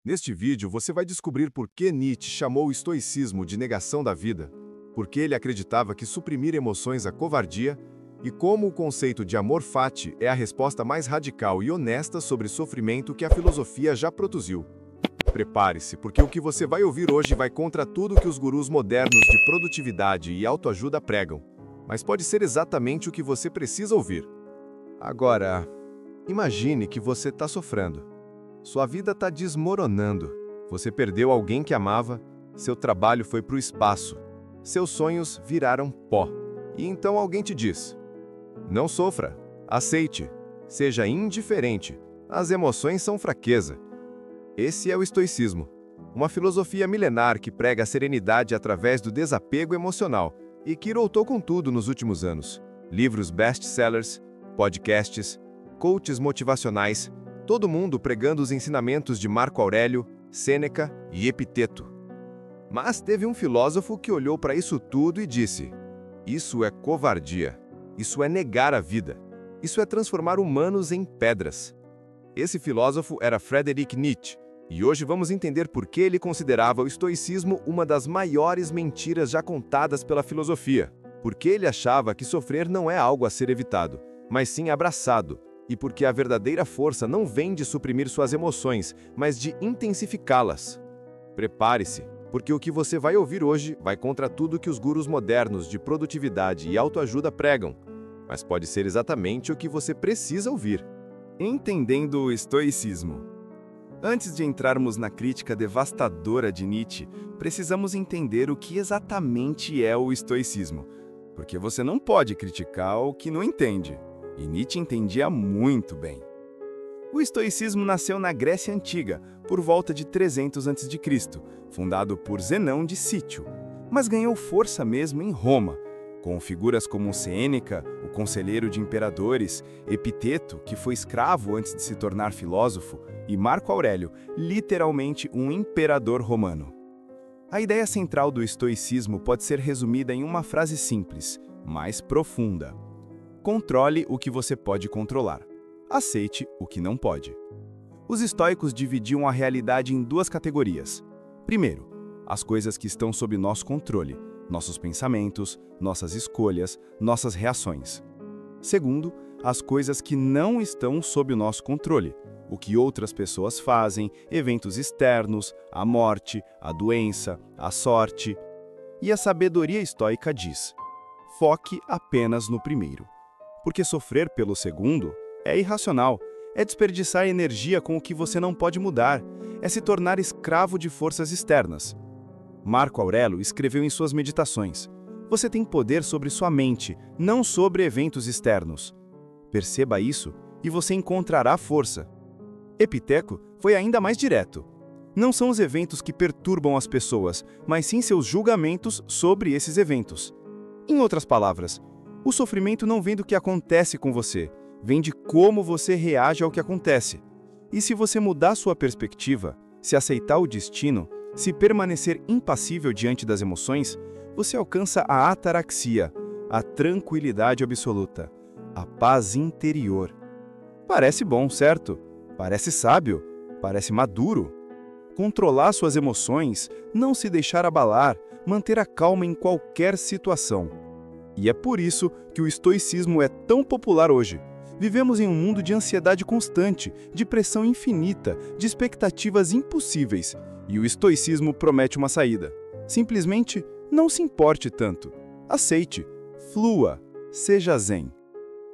Neste vídeo, você vai descobrir por que Nietzsche chamou o estoicismo de negação da vida, por que ele acreditava que suprimir emoções é covardia e como o conceito de amor fati é a resposta mais radical e honesta sobre sofrimento que a filosofia já produziu. Prepare-se, porque o que você vai ouvir hoje vai contra tudo que os gurus modernos de produtividade e autoajuda pregam, mas pode ser exatamente o que você precisa ouvir. Agora, imagine que você está sofrendo. Sua vida está desmoronando. Você perdeu alguém que amava, seu trabalho foi para o espaço, seus sonhos viraram pó. E então alguém te diz: não sofra, aceite, seja indiferente, as emoções são fraqueza. Esse é o estoicismo, uma filosofia milenar que prega a serenidade através do desapego emocional e que voltou com tudo nos últimos anos. Livros best-sellers, podcasts, coaches motivacionais, todo mundo pregando os ensinamentos de Marco Aurélio, Sêneca e Epiteto. Mas teve um filósofo que olhou para isso tudo e disse: isso é covardia, isso é negar a vida, isso é transformar humanos em pedras. Esse filósofo era Friedrich Nietzsche, e hoje vamos entender por que ele considerava o estoicismo uma das maiores mentiras já contadas pela filosofia, porque ele achava que sofrer não é algo a ser evitado, mas sim abraçado, e porque a verdadeira força não vem de suprimir suas emoções, mas de intensificá-las. Prepare-se, porque o que você vai ouvir hoje vai contra tudo que os gurus modernos de produtividade e autoajuda pregam, mas pode ser exatamente o que você precisa ouvir. Entendendo o estoicismo. Antes de entrarmos na crítica devastadora de Nietzsche, precisamos entender o que exatamente é o estoicismo, porque você não pode criticar o que não entende, e Nietzsche entendia muito bem. O estoicismo nasceu na Grécia Antiga, por volta de 300 a.C., fundado por Zenão de Cítio, mas ganhou força mesmo em Roma, com figuras como Sêneca, o conselheiro de imperadores, Epiteto, que foi escravo antes de se tornar filósofo, e Marco Aurélio, literalmente um imperador romano. A ideia central do estoicismo pode ser resumida em uma frase simples, mas profunda: controle o que você pode controlar. Aceite o que não pode. Os estoicos dividiam a realidade em duas categorias. Primeiro, as coisas que estão sob nosso controle, nossos pensamentos, nossas escolhas, nossas reações. Segundo, as coisas que não estão sob o nosso controle, o que outras pessoas fazem, eventos externos, a morte, a doença, a sorte. E a sabedoria estoica diz: foque apenas no primeiro. Porque sofrer pelo segundo é irracional, é desperdiçar energia com o que você não pode mudar, é se tornar escravo de forças externas. Marco Aurélio escreveu em suas meditações: você tem poder sobre sua mente, não sobre eventos externos. Perceba isso e você encontrará força. Epiteto foi ainda mais direto. Não são os eventos que perturbam as pessoas, mas sim seus julgamentos sobre esses eventos. Em outras palavras, o sofrimento não vem do que acontece com você, vem de como você reage ao que acontece. E se você mudar sua perspectiva, se aceitar o destino, se permanecer impassível diante das emoções, você alcança a ataraxia, a tranquilidade absoluta, a paz interior. Parece bom, certo? Parece sábio, parece maduro. Controlar suas emoções, não se deixar abalar, manter a calma em qualquer situação. E é por isso que o estoicismo é tão popular hoje. Vivemos em um mundo de ansiedade constante, de pressão infinita, de expectativas impossíveis. E o estoicismo promete uma saída. Simplesmente não se importe tanto. Aceite, flua, seja zen.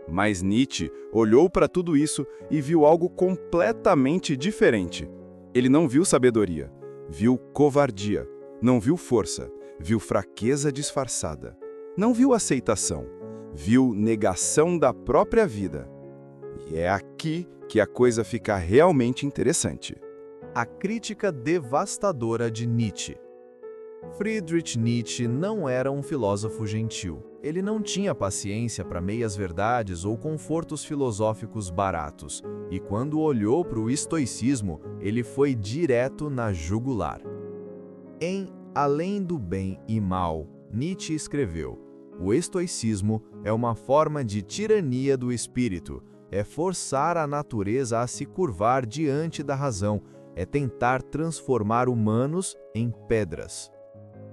Mas Nietzsche olhou para tudo isso e viu algo completamente diferente. Ele não viu sabedoria, viu covardia, não viu força, viu fraqueza disfarçada. Não viu aceitação, viu negação da própria vida. E é aqui que a coisa fica realmente interessante. A crítica devastadora de Nietzsche. Friedrich Nietzsche não era um filósofo gentil. Ele não tinha paciência para meias-verdades ou confortos filosóficos baratos, e quando olhou para o estoicismo, ele foi direto na jugular. Em Além do Bem e Mal, Nietzsche escreveu: o estoicismo é uma forma de tirania do espírito, é forçar a natureza a se curvar diante da razão, é tentar transformar humanos em pedras.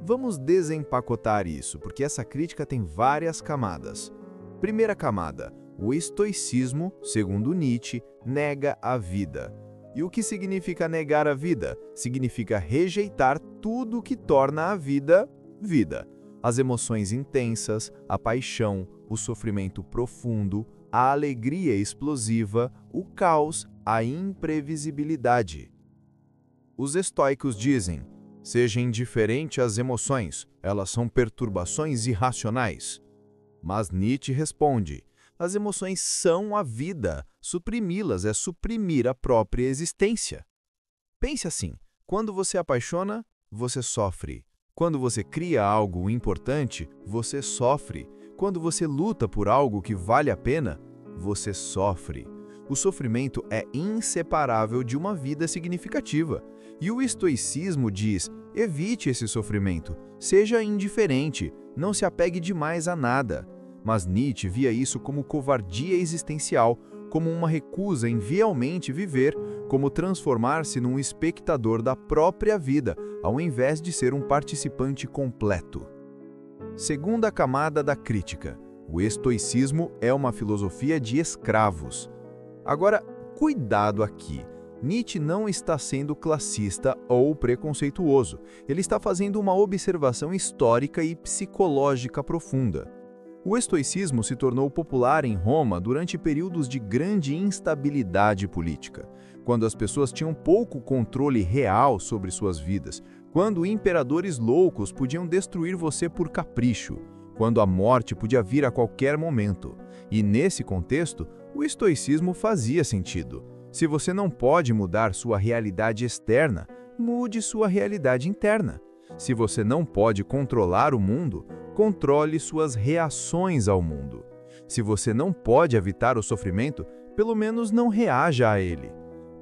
Vamos desempacotar isso, porque essa crítica tem várias camadas. Primeira camada, o estoicismo, segundo Nietzsche, nega a vida. E o que significa negar a vida? Significa rejeitar tudo que torna a vida, vida. As emoções intensas, a paixão, o sofrimento profundo, a alegria explosiva, o caos, a imprevisibilidade. Os estoicos dizem: seja indiferente às emoções, elas são perturbações irracionais. Mas Nietzsche responde: as emoções são a vida, suprimi-las é suprimir a própria existência. Pense assim: quando você apaixona, você sofre. Quando você cria algo importante, você sofre. Quando você luta por algo que vale a pena, você sofre. O sofrimento é inseparável de uma vida significativa. E o estoicismo diz: evite esse sofrimento, seja indiferente, não se apegue demais a nada. Mas Nietzsche via isso como covardia existencial, como uma recusa em realmente viver, como transformar-se num espectador da própria vida, ao invés de ser um participante completo. Segunda camada da crítica. O estoicismo é uma filosofia de escravos. Agora, cuidado aqui. Nietzsche não está sendo classista ou preconceituoso. Ele está fazendo uma observação histórica e psicológica profunda. O estoicismo se tornou popular em Roma durante períodos de grande instabilidade política, quando as pessoas tinham pouco controle real sobre suas vidas, quando imperadores loucos podiam destruir você por capricho, quando a morte podia vir a qualquer momento. E nesse contexto, o estoicismo fazia sentido. Se você não pode mudar sua realidade externa, mude sua realidade interna. Se você não pode controlar o mundo, controle suas reações ao mundo. Se você não pode evitar o sofrimento, pelo menos não reaja a ele.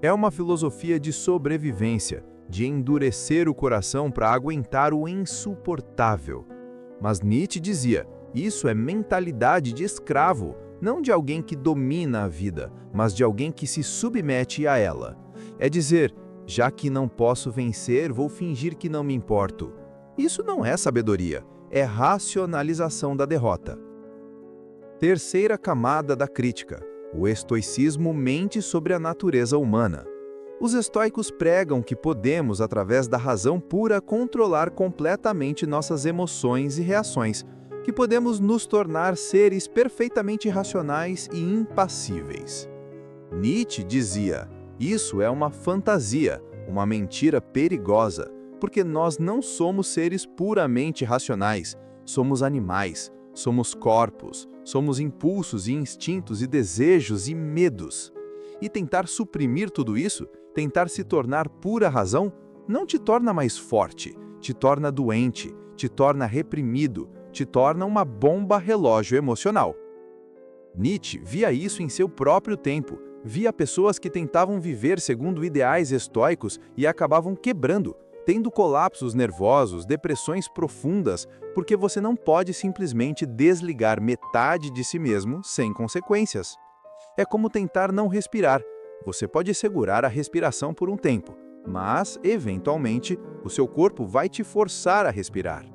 É uma filosofia de sobrevivência, de endurecer o coração para aguentar o insuportável. Mas Nietzsche dizia: isso é mentalidade de escravo, não de alguém que domina a vida, mas de alguém que se submete a ela. É dizer: já que não posso vencer, vou fingir que não me importo. Isso não é sabedoria, é racionalização da derrota. Terceira camada da crítica. O estoicismo mente sobre a natureza humana. Os estoicos pregam que podemos, através da razão pura, controlar completamente nossas emoções e reações, que podemos nos tornar seres perfeitamente racionais e impassíveis. Nietzsche dizia: isso é uma fantasia, uma mentira perigosa, porque nós não somos seres puramente racionais, somos animais, somos corpos, somos impulsos e instintos e desejos e medos. E tentar suprimir tudo isso, tentar se tornar pura razão, não te torna mais forte, te torna doente, te torna reprimido, te torna uma bomba relógio emocional. Nietzsche via isso em seu próprio tempo, via pessoas que tentavam viver segundo ideais estoicos e acabavam quebrando, tendo colapsos nervosos, depressões profundas, porque você não pode simplesmente desligar metade de si mesmo sem consequências. É como tentar não respirar. Você pode segurar a respiração por um tempo, mas, eventualmente, o seu corpo vai te forçar a respirar.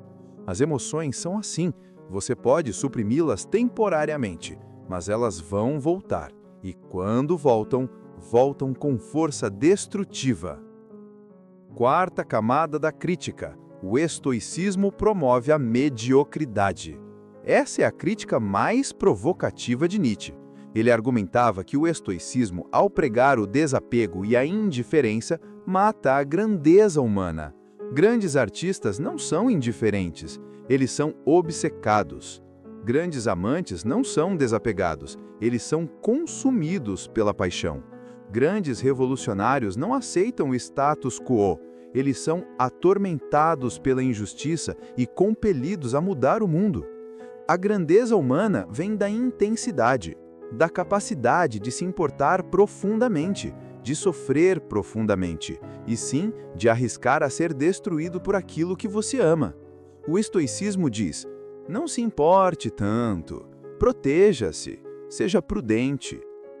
As emoções são assim. Você pode suprimi-las temporariamente, mas elas vão voltar. E quando voltam, voltam com força destrutiva. Quarta camada da crítica. O estoicismo promove a mediocridade. Essa é a crítica mais provocativa de Nietzsche. Ele argumentava que o estoicismo, ao pregar o desapego e a indiferença, mata a grandeza humana. Grandes artistas não são indiferentes, eles são obcecados. Grandes amantes não são desapegados, eles são consumidos pela paixão. Grandes revolucionários não aceitam o status quo, eles são atormentados pela injustiça e compelidos a mudar o mundo. A grandeza humana vem da intensidade, da capacidade de se importar profundamente, de sofrer profundamente, e sim de arriscar a ser destruído por aquilo que você ama. O estoicismo diz: não se importe tanto, proteja-se, seja prudente,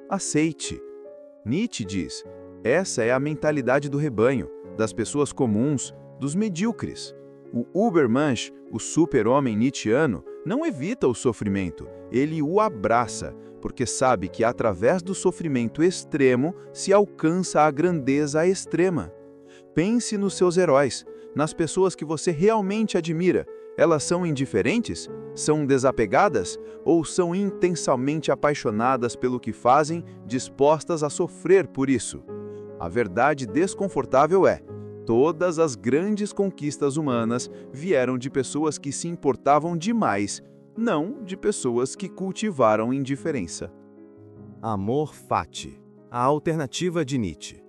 aceite. Nietzsche diz: Essa é a mentalidade do rebanho, das pessoas comuns, dos medíocres. O Übermensch, o super-homem nietzschiano, não evita o sofrimento, ele o abraça, porque sabe que através do sofrimento extremo se alcança a grandeza extrema. Pense nos seus heróis, nas pessoas que você realmente admira. Elas são indiferentes? São desapegadas? Ou são intensamente apaixonadas pelo que fazem, dispostas a sofrer por isso? A verdade desconfortável é: todas as grandes conquistas humanas vieram de pessoas que se importavam demais, não de pessoas que cultivaram indiferença. Amor fati, a alternativa de Nietzsche.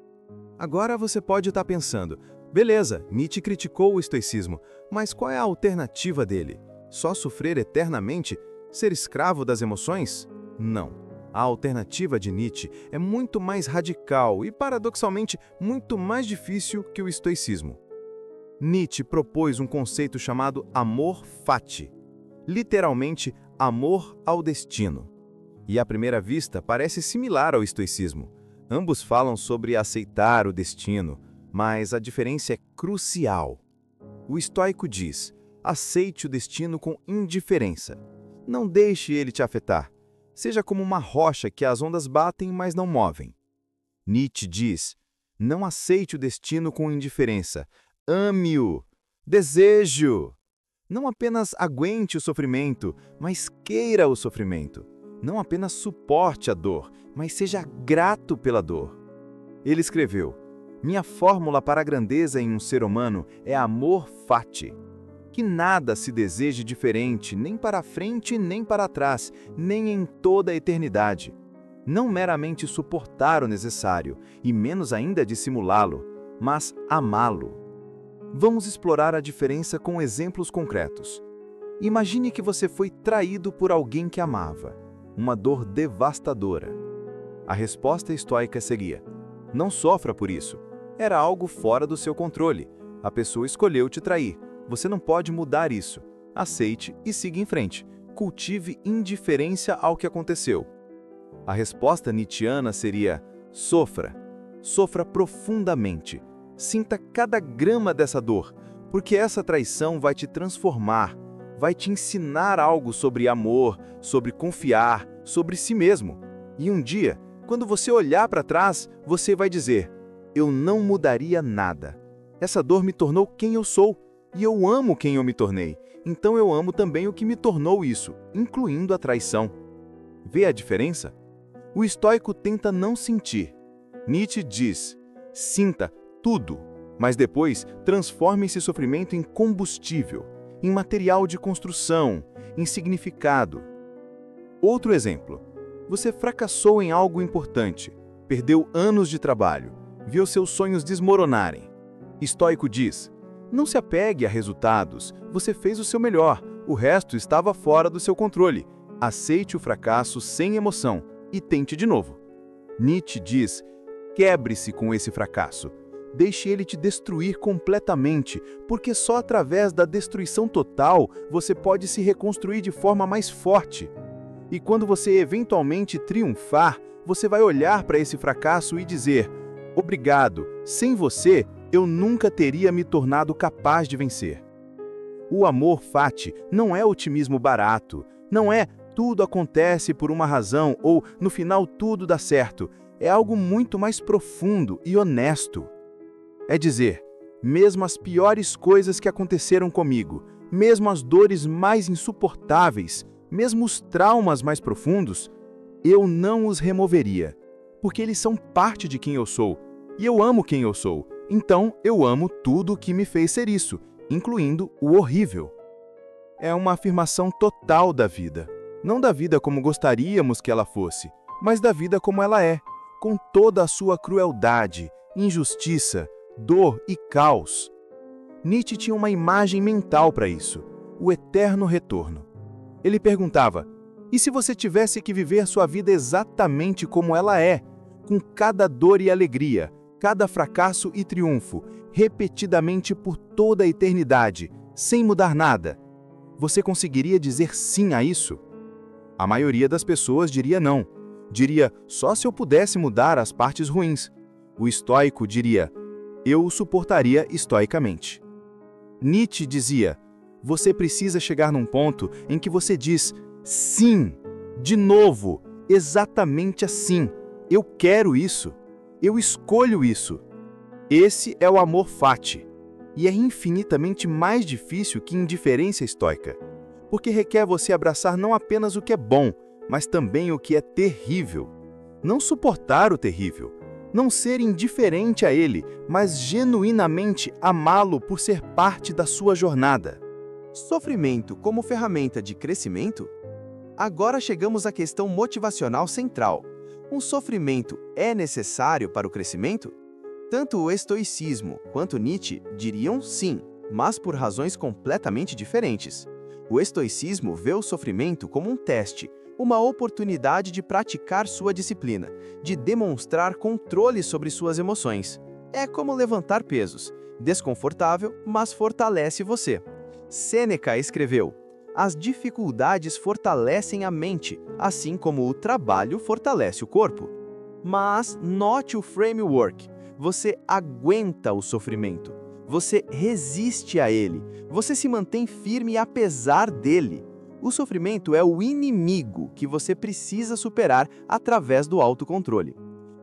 Agora você pode estar pensando, beleza, Nietzsche criticou o estoicismo, mas qual é a alternativa dele? Só sofrer eternamente? Ser escravo das emoções? Não. A alternativa de Nietzsche é muito mais radical e, paradoxalmente, muito mais difícil que o estoicismo. Nietzsche propôs um conceito chamado amor fati, literalmente amor ao destino. E à primeira vista parece similar ao estoicismo. Ambos falam sobre aceitar o destino, mas a diferença é crucial. O estoico diz: aceite o destino com indiferença. Não deixe ele te afetar. Seja como uma rocha que as ondas batem, mas não movem. Nietzsche diz: não aceite o destino com indiferença. Ame-o. Deseje-o. Não apenas aguente o sofrimento, mas queira o sofrimento. Não apenas suporte a dor, mas seja grato pela dor. Ele escreveu: minha fórmula para a grandeza em um ser humano é amor fati. Que nada se deseje diferente, nem para frente, nem para trás, nem em toda a eternidade. Não meramente suportar o necessário, e menos ainda dissimulá-lo, mas amá-lo. Vamos explorar a diferença com exemplos concretos. Imagine que você foi traído por alguém que amava. Uma dor devastadora. A resposta estoica seria: não sofra por isso. Era algo fora do seu controle. A pessoa escolheu te trair. Você não pode mudar isso. Aceite e siga em frente. Cultive indiferença ao que aconteceu. A resposta nietzschiana seria: sofra. Sofra profundamente. Sinta cada grama dessa dor, porque essa traição vai te transformar, vai te ensinar algo sobre amor, sobre confiar, sobre si mesmo. E um dia, quando você olhar para trás, você vai dizer: eu não mudaria nada. Essa dor me tornou quem eu sou. E eu amo quem eu me tornei, então eu amo também o que me tornou isso, incluindo a traição. Vê a diferença? O estoico tenta não sentir. Nietzsche diz: sinta tudo, mas depois transforme esse sofrimento em combustível, em material de construção, em significado. Outro exemplo: você fracassou em algo importante, perdeu anos de trabalho, viu seus sonhos desmoronarem. Estoico diz: não se apegue a resultados, você fez o seu melhor, o resto estava fora do seu controle. Aceite o fracasso sem emoção e tente de novo. Nietzsche diz: quebre-se com esse fracasso. Deixe ele te destruir completamente, porque só através da destruição total você pode se reconstruir de forma mais forte. E quando você eventualmente triunfar, você vai olhar para esse fracasso e dizer: obrigado, sem você, eu nunca teria me tornado capaz de vencer. O amor fati não é otimismo barato, não é tudo acontece por uma razão ou no final tudo dá certo. É algo muito mais profundo e honesto. É dizer, mesmo as piores coisas que aconteceram comigo, mesmo as dores mais insuportáveis, mesmo os traumas mais profundos, eu não os removeria, porque eles são parte de quem eu sou, e eu amo quem eu sou. Então, eu amo tudo o que me fez ser isso, incluindo o horrível. É uma afirmação total da vida. Não da vida como gostaríamos que ela fosse, mas da vida como ela é, com toda a sua crueldade, injustiça, dor e caos. Nietzsche tinha uma imagem mental para isso, o eterno retorno. Ele perguntava: e se você tivesse que viver sua vida exatamente como ela é, com cada dor e alegria, cada fracasso e triunfo, repetidamente por toda a eternidade, sem mudar nada, você conseguiria dizer sim a isso? A maioria das pessoas diria não. Diria: só se eu pudesse mudar as partes ruins. O estoico diria: eu o suportaria estoicamente. Nietzsche dizia: você precisa chegar num ponto em que você diz sim, de novo, exatamente assim. Eu quero isso. Eu escolho isso. Esse é o amor fati. E é infinitamente mais difícil que indiferença estoica, porque requer você abraçar não apenas o que é bom, mas também o que é terrível. Não suportar o terrível, não ser indiferente a ele, mas genuinamente amá-lo por ser parte da sua jornada. Sofrimento como ferramenta de crescimento? Agora chegamos à questão motivacional central. Um sofrimento é necessário para o crescimento? Tanto o estoicismo quanto Nietzsche diriam sim, mas por razões completamente diferentes. O estoicismo vê o sofrimento como um teste, uma oportunidade de praticar sua disciplina, de demonstrar controle sobre suas emoções. É como levantar pesos. Desconfortável, mas fortalece você. Sêneca escreveu: as dificuldades fortalecem a mente, assim como o trabalho fortalece o corpo. Mas note o framework. Você aguenta o sofrimento. Você resiste a ele. Você se mantém firme apesar dele. O sofrimento é o inimigo que você precisa superar através do autocontrole.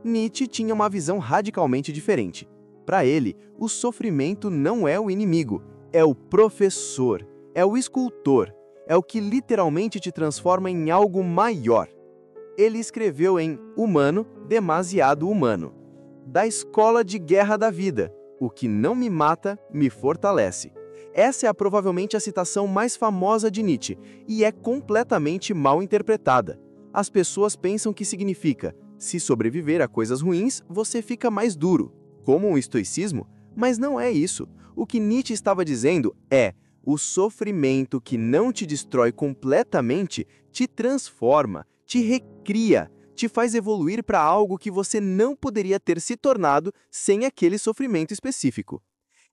Nietzsche tinha uma visão radicalmente diferente. Para ele, o sofrimento não é o inimigo, é o professor, é o escultor, é o que literalmente te transforma em algo maior. Ele escreveu em Humano, Demasiado Humano, da escola de guerra da vida: o que não me mata, me fortalece. Essa é provavelmente a citação mais famosa de Nietzsche e é completamente mal interpretada. As pessoas pensam que significa: se sobreviver a coisas ruins, você fica mais duro, como o estoicismo, mas não é isso. O que Nietzsche estava dizendo é: o sofrimento que não te destrói completamente te transforma, te recria, te faz evoluir para algo que você não poderia ter se tornado sem aquele sofrimento específico.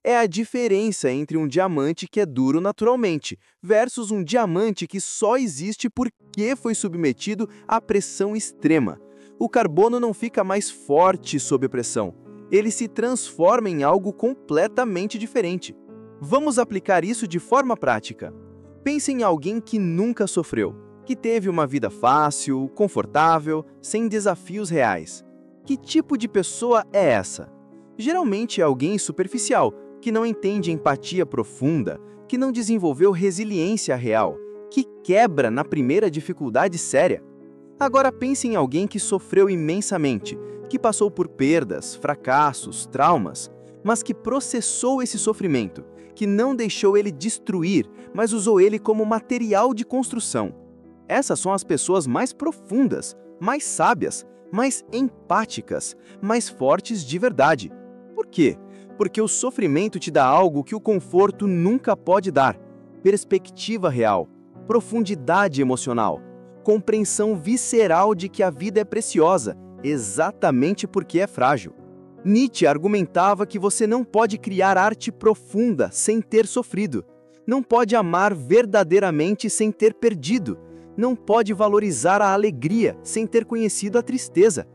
É a diferença entre um diamante que é duro naturalmente versus um diamante que só existe porque foi submetido à pressão extrema. O carbono não fica mais forte sob pressão. Ele se transforma em algo completamente diferente. Vamos aplicar isso de forma prática. Pense em alguém que nunca sofreu, que teve uma vida fácil, confortável, sem desafios reais. Que tipo de pessoa é essa? Geralmente é alguém superficial, que não entende empatia profunda, que não desenvolveu resiliência real, que quebra na primeira dificuldade séria. Agora pense em alguém que sofreu imensamente, que passou por perdas, fracassos, traumas, mas que processou esse sofrimento, que não deixou ele destruir, mas usou ele como material de construção. Essas são as pessoas mais profundas, mais sábias, mais empáticas, mais fortes de verdade. Por quê? Porque o sofrimento te dá algo que o conforto nunca pode dar: perspectiva real, profundidade emocional, compreensão visceral de que a vida é preciosa, exatamente porque é frágil. Nietzsche argumentava que você não pode criar arte profunda sem ter sofrido, não pode amar verdadeiramente sem ter perdido, não pode valorizar a alegria sem ter conhecido a tristeza.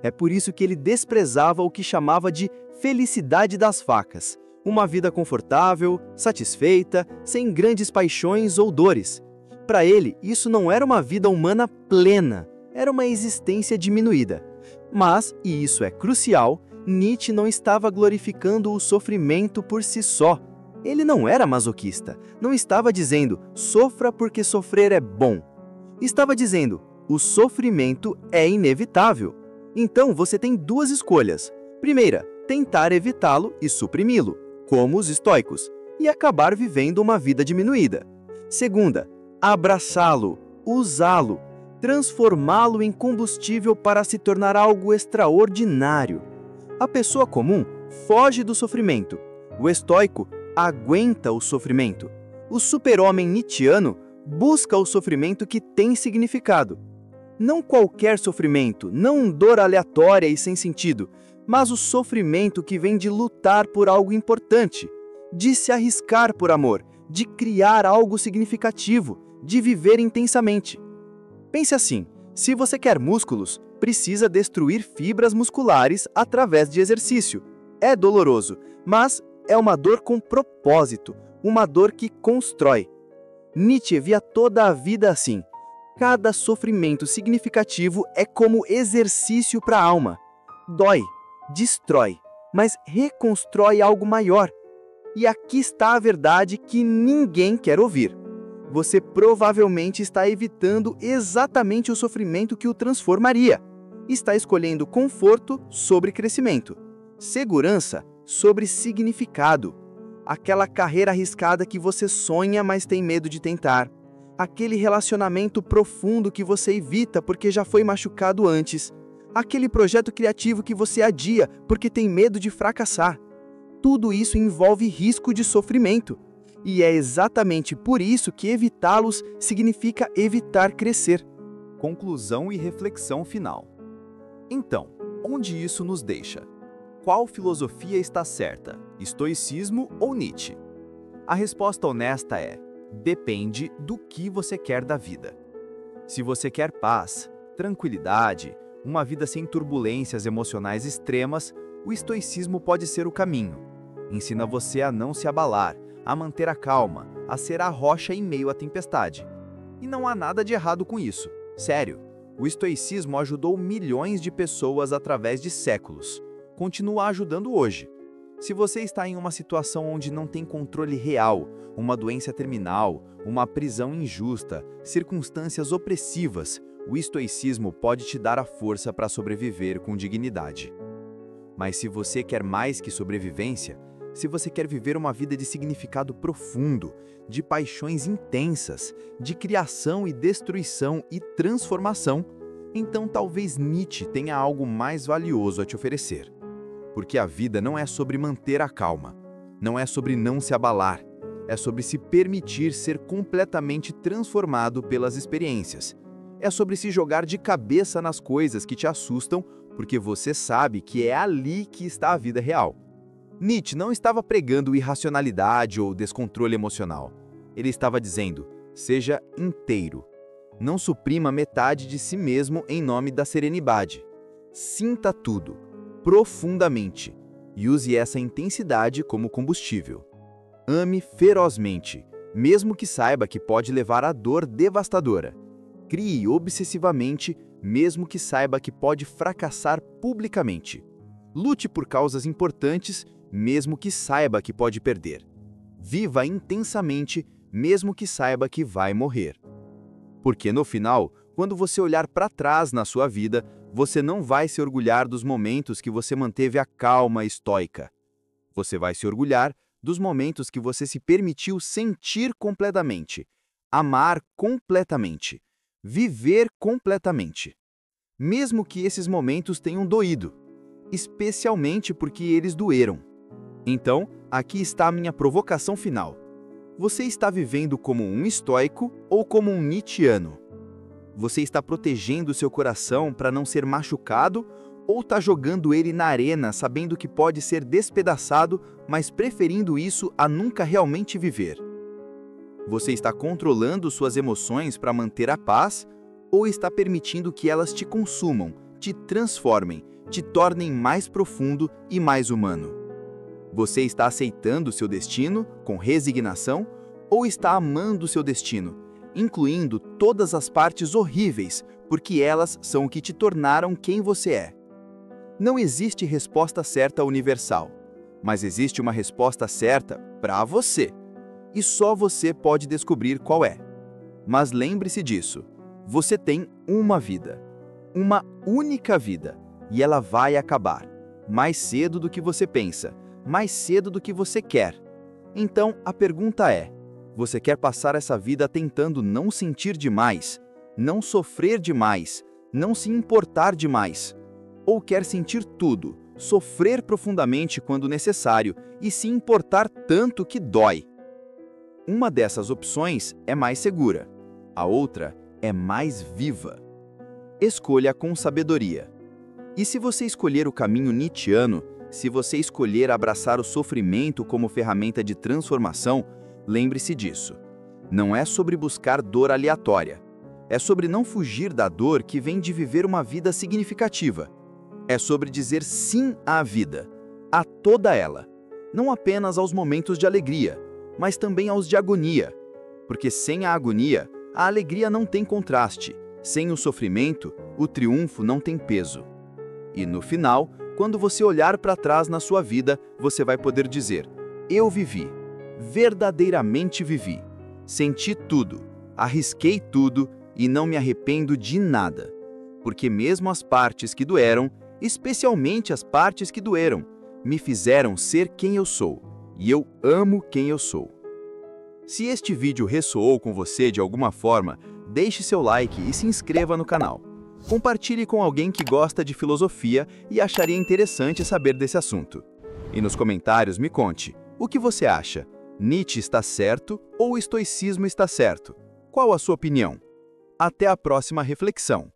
É por isso que ele desprezava o que chamava de felicidade das facas, uma vida confortável, satisfeita, sem grandes paixões ou dores. Para ele, isso não era uma vida humana plena, era uma existência diminuída. Mas, e isso é crucial, Nietzsche não estava glorificando o sofrimento por si só. Ele não era masoquista, não estava dizendo sofra porque sofrer é bom. Estava dizendo o sofrimento é inevitável. Então você tem duas escolhas. Primeira, tentar evitá-lo e suprimi-lo, como os estoicos, e acabar vivendo uma vida diminuída. Segunda, abraçá-lo, usá-lo, transformá-lo em combustível para se tornar algo extraordinário. A pessoa comum foge do sofrimento. O estoico aguenta o sofrimento. O super-homem nietzschiano busca o sofrimento que tem significado. Não qualquer sofrimento, não dor aleatória e sem sentido, mas o sofrimento que vem de lutar por algo importante, de se arriscar por amor, de criar algo significativo, de viver intensamente. Pense assim: se você quer músculos, precisa destruir fibras musculares através de exercício. É doloroso, mas é uma dor com propósito, uma dor que constrói. Nietzsche via toda a vida assim. Cada sofrimento significativo é como exercício para a alma. Dói, destrói, mas reconstrói algo maior. E aqui está a verdade que ninguém quer ouvir. Você provavelmente está evitando exatamente o sofrimento que o transformaria. Está escolhendo conforto sobre crescimento, segurança sobre significado. Aquela carreira arriscada que você sonha, mas tem medo de tentar. Aquele relacionamento profundo que você evita porque já foi machucado antes. Aquele projeto criativo que você adia porque tem medo de fracassar. Tudo isso envolve risco de sofrimento. E é exatamente por isso que evitá-los significa evitar crescer. Conclusão e reflexão final. Então, onde isso nos deixa? Qual filosofia está certa? Estoicismo ou Nietzsche? A resposta honesta é: depende do que você quer da vida. Se você quer paz, tranquilidade, uma vida sem turbulências emocionais extremas, o estoicismo pode ser o caminho. Ensina você a não se abalar, a manter a calma, a ser a rocha em meio à tempestade. E não há nada de errado com isso. Sério, o estoicismo ajudou milhões de pessoas através de séculos. Continua ajudando hoje. Se você está em uma situação onde não tem controle real, uma doença terminal, uma prisão injusta, circunstâncias opressivas, o estoicismo pode te dar a força para sobreviver com dignidade. Mas se você quer mais que sobrevivência, se você quer viver uma vida de significado profundo, de paixões intensas, de criação e destruição e transformação, então talvez Nietzsche tenha algo mais valioso a te oferecer. Porque a vida não é sobre manter a calma, não é sobre não se abalar, é sobre se permitir ser completamente transformado pelas experiências. É sobre se jogar de cabeça nas coisas que te assustam, porque você sabe que é ali que está a vida real. Nietzsche não estava pregando irracionalidade ou descontrole emocional. Ele estava dizendo: seja inteiro. Não suprima metade de si mesmo em nome da serenidade. Sinta tudo, profundamente, e use essa intensidade como combustível. Ame ferozmente, mesmo que saiba que pode levar à dor devastadora. Crie obsessivamente, mesmo que saiba que pode fracassar publicamente. Lute por causas importantes, mesmo que saiba que pode perder. Viva intensamente, mesmo que saiba que vai morrer. Porque no final, quando você olhar para trás na sua vida, você não vai se orgulhar dos momentos que você manteve a calma estoica. Você vai se orgulhar dos momentos que você se permitiu sentir completamente, amar completamente, viver completamente. Mesmo que esses momentos tenham doído, especialmente porque eles doeram. Então, aqui está a minha provocação final. Você está vivendo como um estoico ou como um nietzschiano? Você está protegendo seu coração para não ser machucado ou está jogando ele na arena sabendo que pode ser despedaçado, mas preferindo isso a nunca realmente viver? Você está controlando suas emoções para manter a paz ou está permitindo que elas te consumam, te transformem, te tornem mais profundo e mais humano? Você está aceitando seu destino com resignação ou está amando seu destino, incluindo todas as partes horríveis, porque elas são o que te tornaram quem você é? Não existe resposta certa universal, mas existe uma resposta certa para você. E só você pode descobrir qual é. Mas lembre-se disso, você tem uma vida, uma única vida, e ela vai acabar, mais cedo do que você pensa, mais cedo do que você quer. Então, a pergunta é: você quer passar essa vida tentando não sentir demais, não sofrer demais, não se importar demais? Ou quer sentir tudo, sofrer profundamente quando necessário e se importar tanto que dói? Uma dessas opções é mais segura, a outra é mais viva. Escolha com sabedoria. E se você escolher o caminho nietzschiano, se você escolher abraçar o sofrimento como ferramenta de transformação, lembre-se disso. Não é sobre buscar dor aleatória. É sobre não fugir da dor que vem de viver uma vida significativa. É sobre dizer sim à vida, a toda ela. Não apenas aos momentos de alegria, mas também aos de agonia. Porque sem a agonia, a alegria não tem contraste. Sem o sofrimento, o triunfo não tem peso. E no final, quando você olhar para trás na sua vida, você vai poder dizer: eu vivi, verdadeiramente vivi. Senti tudo, arrisquei tudo e não me arrependo de nada. Porque mesmo as partes que doeram, especialmente as partes que doeram, me fizeram ser quem eu sou. E eu amo quem eu sou. Se este vídeo ressoou com você de alguma forma, deixe seu like e se inscreva no canal. Compartilhe com alguém que gosta de filosofia e acharia interessante saber desse assunto. E nos comentários me conte, o que você acha? Nietzsche está certo ou o estoicismo está certo? Qual a sua opinião? Até a próxima reflexão.